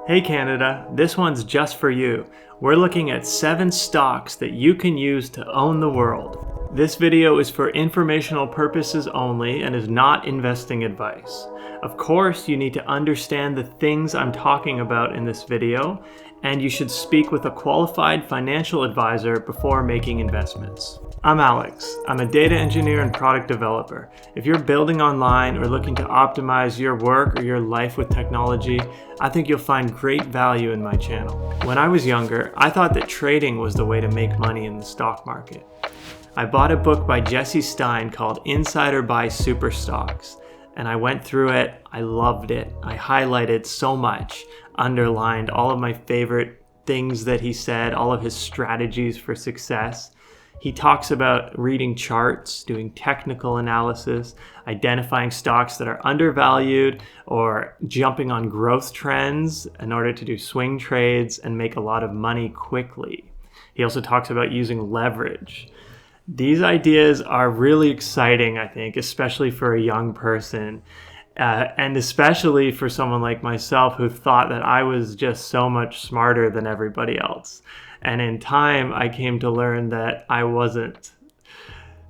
Hey Canada, this one's just for you. We're looking at 7 stocks that you can use to own the world. This video is for informational purposes only and is not investing advice. Of course, you need to understand the things I'm talking about in this video, and you should speak with a qualified financial advisor before making investments. I'm Alex. I'm a data engineer and product developer. If you're building online or looking to optimize your work or your life with technology, I think you'll find great value in my channel. When I was younger, I thought that trading was the way to make money in the stock market. I bought a book by Jesse Stein called Insider Buy Super Stocks, and I went through it. I loved it. I highlighted so much, underlined all of my favorite things that he said, all of his strategies for success. He talks about reading charts, doing technical analysis, identifying stocks that are undervalued, or jumping on growth trends in order to do swing trades and make a lot of money quickly. He also talks about using leverage. These ideas are really exciting, I think, especially for a young person, and especially for someone like myself who thought that I was just so much smarter than everybody else. And in time, I came to learn that I wasn't,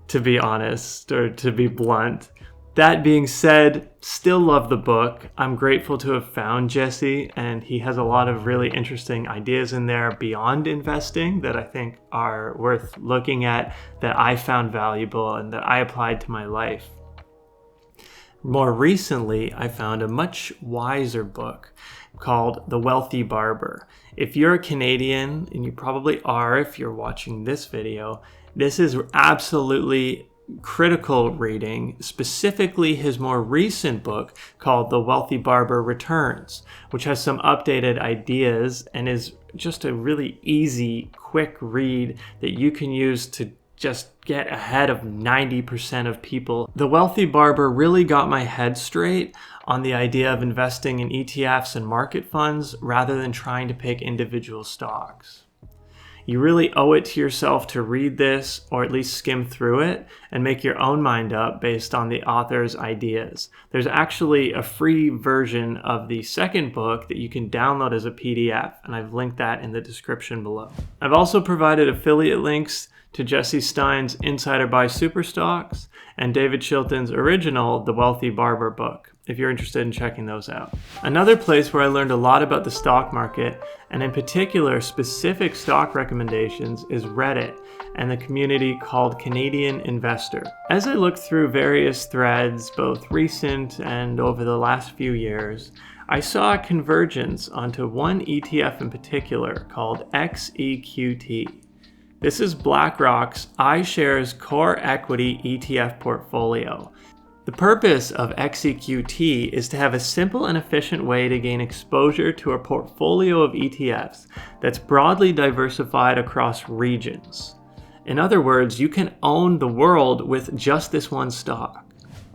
to be honest, or to be blunt. That being said, still love the book. I'm grateful to have found Jesse, and he has a lot of really interesting ideas in there beyond investing that I think are worth looking at, that I found valuable and that I applied to my life. More recently, I found a much wiser book called The Wealthy Barber. If you're a Canadian, and you probably are if you're watching this video, this is absolutely critical reading, specifically his more recent book called The Wealthy Barber Returns, which has some updated ideas and is just a really easy, quick read that you can use to just get ahead of 90% of people. The Wealthy Barber really got my head straight on the idea of investing in ETFs and market funds rather than trying to pick individual stocks. You really owe it to yourself to read this, or at least skim through it, and make your own mind up based on the author's ideas. There's actually a free version of the second book that you can download as a PDF, and I've linked that in the description below. I've also provided affiliate links to Jesse Stein's Insider Buy Super Stocks and David Chilton's original The Wealthy Barber book, if you're interested in checking those out. Another place where I learned a lot about the stock market, and in particular specific stock recommendations, is Reddit and the community called Canadian Investor. As I looked through various threads, both recent and over the last few years, I saw a convergence onto one ETF in particular called XEQT. This is BlackRock's iShares Core Equity ETF portfolio. The purpose of XEQT is to have a simple and efficient way to gain exposure to a portfolio of ETFs that's broadly diversified across regions. In other words, you can own the world with just this one stock.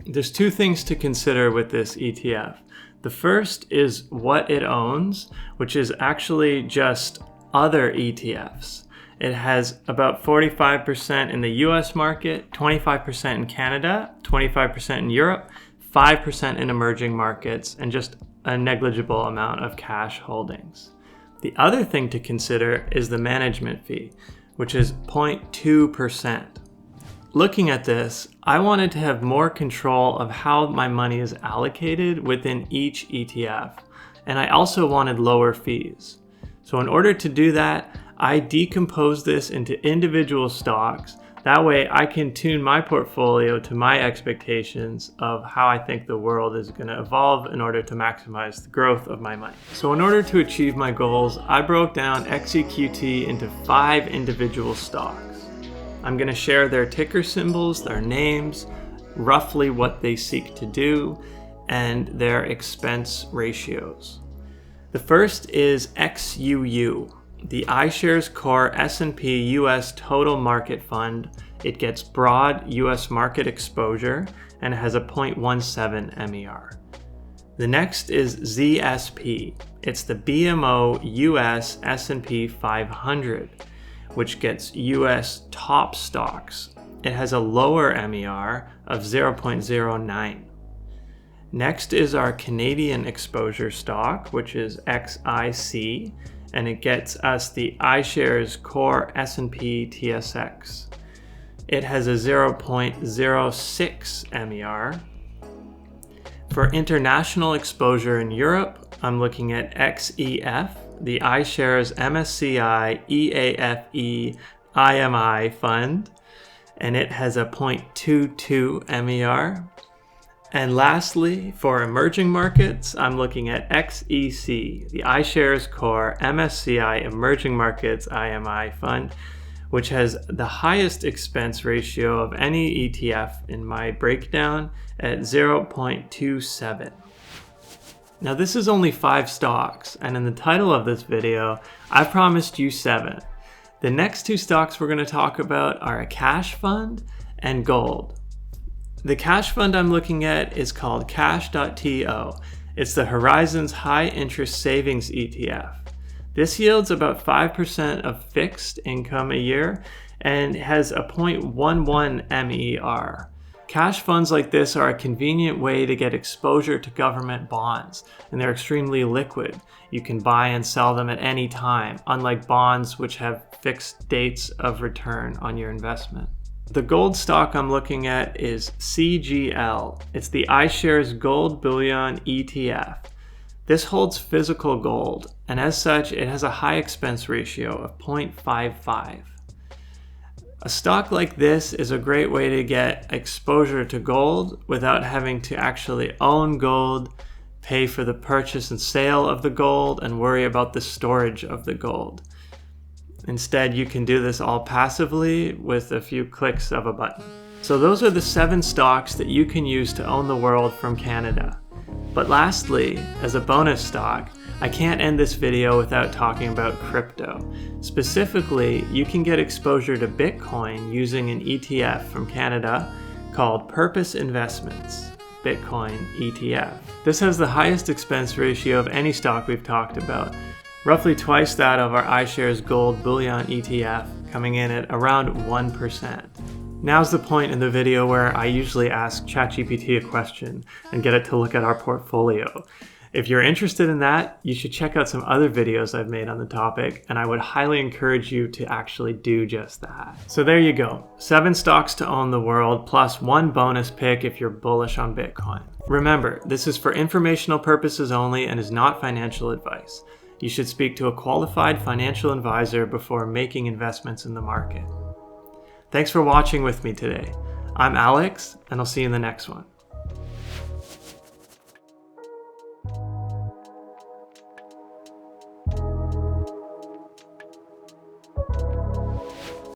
There's 2 things to consider with this ETF. The first is what it owns, which is actually just other ETFs. It has about 45% in the US market, 25% in Canada, 25% in Europe, 5% in emerging markets, and just a negligible amount of cash holdings. The other thing to consider is the management fee, which is 0.2%. Looking at this, I wanted to have more control of how my money is allocated within each ETF, and I also wanted lower fees. So in order to do that, I decompose this into individual stocks. That way I can tune my portfolio to my expectations of how I think the world is going to evolve in order to maximize the growth of my money. So in order to achieve my goals, I broke down XEQT into 5 individual stocks. I'm going to share their ticker symbols, their names, roughly what they seek to do, and their expense ratios. The first is XUU. The iShares Core S&P US Total Market Fund. It gets broad US market exposure and has a 0.17 MER. The next is ZSP. It's the BMO US S&P 500, which gets US top stocks. It has a lower MER of 0.09. Next is our Canadian exposure stock, which is XIC, and it gets us the iShares Core S&P TSX. It has a 0.06 MER. For international exposure in Europe, I'm looking at XEF, the iShares MSCI EAFE IMI fund, and it has a 0.22 MER. And lastly, for emerging markets, I'm looking at XEC, the iShares Core MSCI Emerging Markets IMI fund, which has the highest expense ratio of any ETF in my breakdown at 0.27. Now this is only 5 stocks, and in the title of this video, I promised you 7. The next 2 stocks we're going to talk about are a cash fund and gold. The cash fund I'm looking at is called CASH.TO. It's the Horizons High Interest Savings ETF. This yields about 5% of fixed income a year and has a 0.11 MER. Cash funds like this are a convenient way to get exposure to government bonds, and they're extremely liquid. You can buy and sell them at any time, unlike bonds which have fixed dates of return on your investment. The gold stock I'm looking at is CGL. It's the iShares Gold Bullion ETF. This holds physical gold, and as such, it has a high expense ratio of 0.55. A stock like this is a great way to get exposure to gold without having to actually own gold, pay for the purchase and sale of the gold, and worry about the storage of the gold. Instead, you can do this all passively with a few clicks of a button. So those are the 7 stocks that you can use to own the world from Canada. But lastly, as a bonus stock, I can't end this video without talking about crypto. Specifically, you can get exposure to Bitcoin using an ETF from Canada called Purpose Investments Bitcoin ETF. This has the highest expense ratio of any stock we've talked about, roughly twice that of our iShares Gold Bullion ETF, coming in at around 1%. Now's the point in the video where I usually ask ChatGPT a question and get it to look at our portfolio. If you're interested in that, you should check out some other videos I've made on the topic, and I would highly encourage you to actually do just that. So there you go, 7 stocks to own the world, plus 1 bonus pick if you're bullish on Bitcoin. Remember, this is for informational purposes only and is not financial advice. You should speak to a qualified financial advisor before making investments in the market. Thanks for watching with me today. I'm Alex, and I'll see you in the next one.